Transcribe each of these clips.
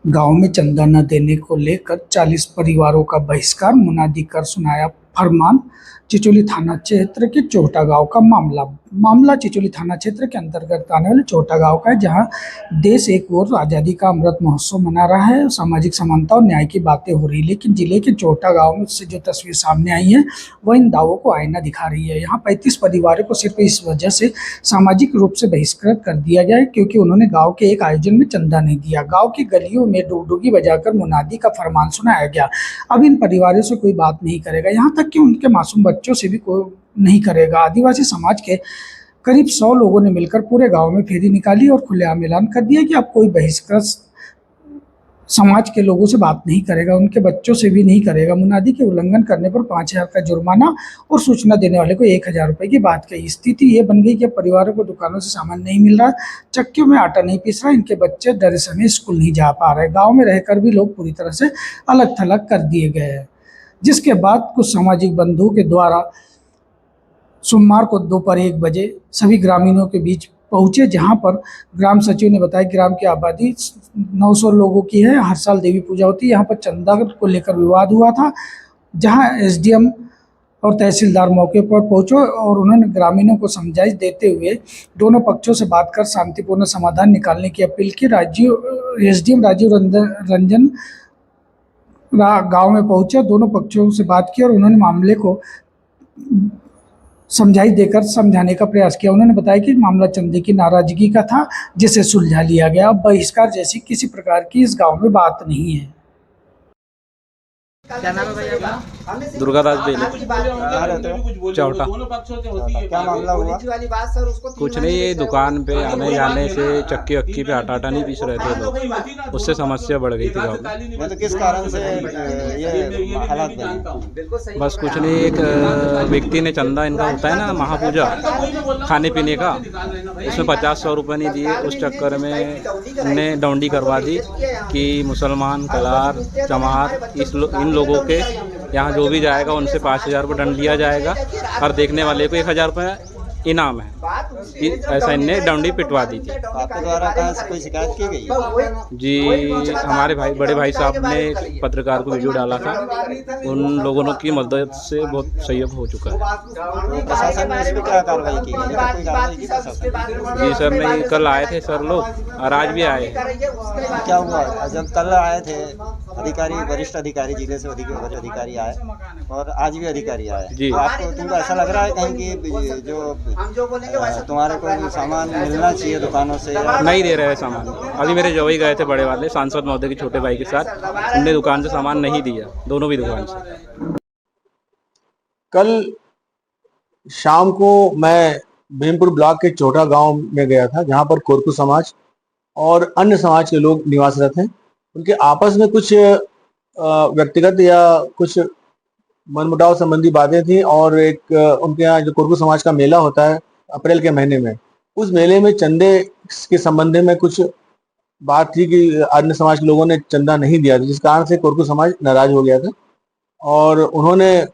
गांव में चंदा न देने को लेकर 40 परिवारों का बहिष्कार, मुनादी कर सुनाया फरमान। चिचोली थाना क्षेत्र के चोटा गांव का मामला चिचोली थाना क्षेत्र के अंतर्गत आने वाले चोटा गांव का है, जहां देश एक ओर आज़ादी का अमृत महोत्सव मना रहा है, सामाजिक समानता और न्याय की बातें हो रही, लेकिन जिले के चोटा गांव में से जो तस्वीर सामने आई है वह इन दावों को आईना दिखा रही है। यहाँ 35 परिवारों को सिर्फ इस वजह से सामाजिक रूप से बहिष्कृत कर दिया गया है क्योंकि उन्होंने गांव के एक आयोजन में चंदा नहीं दिया। गांव की गलियों में डुगडुगी बजाकर मुनादी का फरमान सुनाया गया। अब इन परिवारों से कोई बात नहीं करेगा, यहाँ तक कि उनके मासूम बच्चों से भी कोई नहीं करेगा। आदिवासी समाज के करीब 100 लोगों ने मिलकर पूरे गांव में फेरी निकाली और खुलेआम ऐलान कर दिया कि अब कोई बहिष्कृत समाज के लोगों से बात नहीं करेगा, उनके बच्चों से भी नहीं करेगा। मुनादी के उल्लंघन करने पर 5,000 का जुर्माना और सूचना देने वाले को 1,000 रुपये की बात कही। स्थिति ये बन गई कि परिवारों को दुकानों से सामान नहीं मिल रहा, चक्कियों में आटा नहीं पीस रहा, इनके बच्चे डरे समय स्कूल नहीं जा पा रहे। गाँव में रहकर भी लोग पूरी तरह से अलग थलग कर दिए गए हैं, जिसके बाद कुछ सामाजिक बंधुओं के द्वारा सोमवार को दोपहर 1 बजे सभी ग्रामीणों के बीच पहुंचे, जहां पर ग्राम सचिव ने बताया कि ग्राम की आबादी 900 लोगों की है। हर साल देवी पूजा होती है। यहाँ पर चंदा को लेकर विवाद हुआ था, जहां एसडीएम और तहसीलदार मौके पर पहुंचे और उन्होंने ग्रामीणों को समझाइश देते हुए दोनों पक्षों से बात कर शांतिपूर्ण समाधान निकालने की अपील की। एसडीएम राजीव रंजन गाँव में पहुंचे, दोनों पक्षों से बात की और उन्होंने मामले को समझाइश देकर समझाने का प्रयास किया। उन्होंने बताया कि मामला चंदे की नाराजगी का था, जिसे सुलझा लिया गया। अब बहिष्कार जैसी किसी प्रकार की इस गांव में बात नहीं है। क्या नाम है भैया आपका? दुर्गादास बेले चौटा। क्या मामला हुआ? कुछ नहीं, ये दुकान पे आने जाने से चक्की वक्की पे आटा नहीं पीस रहे थे लोग, उससे समस्या बढ़ गई थी गाँव में। मतलब किस कारण से ये हालात बने? बस कुछ नहीं, एक व्यक्ति ने चंदा, इनका होता है ना महापूजा खाने पीने का, उसमें 50-100 रुपये नहीं दिए। उस चक्कर में उनने डौंडी करवा दी कि मुसलमान, कलार, चमार, इन लोगों के यहाँ जो भी जाएगा उनसे 5,000 रुपये दंड लिया जाएगा और देखने वाले को 1,000 रुपये इनाम है। ऐसा इनने डंडी पिटवा दी थी। आपके द्वारा कहाँ से कोई शिकायत की गई? जी, हमारे बड़े भाई साहब ने पत्रकार को वीडियो डाला था, उन लोगों की मदद से बहुत सहयोग हो चुका है। तो प्रशासन ने इस पर क्या कार्रवाई की? कोई कार्रवाई की प्रशासन? जी सर, नहीं, कल आए थे सर लोग और आज भी आए। क्या हुआ जब कल आए थे अधिकारी, वरिष्ठ अधिकारी, जिले से अधिकारी आए और आज भी अधिकारी आए जी? आपको तुमको ऐसा लग रहा है कहीं कि जो तुम्हारे को सामान मिलना चाहिए दुकानों से नहीं दे रहे सामान? अभी मेरे जवाई गए थे बड़े वाले सांसद महोदय के छोटे भाई के साथ, उनने दुकान से सामान नहीं दिया, दोनों भी दुकान से। कल शाम को मैं भीमपुर ब्लॉक के चोटा गांव में गया था, जहां पर कोरकू समाज और अन्य समाज के लोग निवासरत हैं। उनके आपस में कुछ व्यक्तिगत या कुछ मनमुटाव संबंधी बातें थी और एक उनके यहाँ जो कोरकू समाज का मेला होता है अप्रैल के महीने में, उस मेले में चंदे के संबंध में कुछ बात थी कि अन्य समाज के लोगों ने चंदा नहीं दिया था, जिस कारण से कोरकू समाज नाराज हो गया था और उन्होंने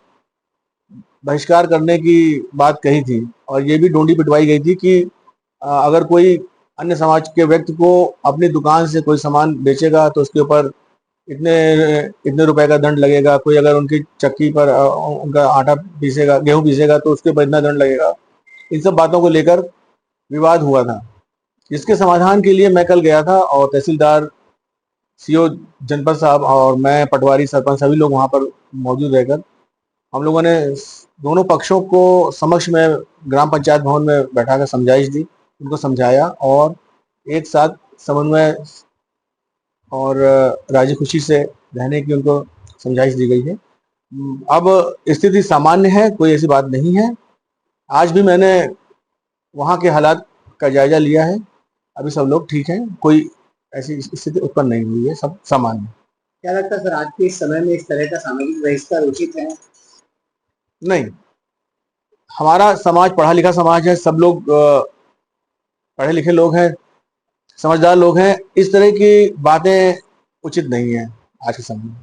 बहिष्कार करने की बात कही थी। और ये भी डोंडी पिटवाई गई थी कि अगर कोई अन्य समाज के व्यक्ति को अपनी दुकान से कोई सामान बेचेगा तो उसके ऊपर इतने रुपए का दंड लगेगा। कोई अगर उनकी चक्की पर उनका आटा पीसेगा, गेहूं पीसेगा तो उसके ऊपर इतना दंड लगेगा। इन सब बातों को लेकर विवाद हुआ था, जिसके समाधान के लिए मैं कल गया था और तहसीलदार, सीओ जनपद साहब और मैं, पटवारी, सरपंच, सभी लोग वहां पर मौजूद रहकर हम लोगों ने दोनों पक्षों को समक्ष में ग्राम पंचायत भवन में बैठाकर समझाइश दी, उनको समझाया और एक साथ समन्वय और राजी खुशी से रहने की उनको समझाइश दी गई है। अब स्थिति सामान्य है, कोई ऐसी बात नहीं है। आज भी मैंने वहाँ के हालात का जायजा लिया है, अभी सब लोग ठीक हैं, कोई ऐसी स्थिति उत्पन्न नहीं हुई है, सब सामान्य। क्या लगता है सर, आज के इस समय में इस तरह का सामाजिक बहिष्कार उचित है? नहीं, हमारा समाज पढ़ा लिखा समाज है, सब लोग पढ़े लिखे लोग हैं, समझदार लोग हैं। इस तरह की बातें उचित नहीं है आज के समय में।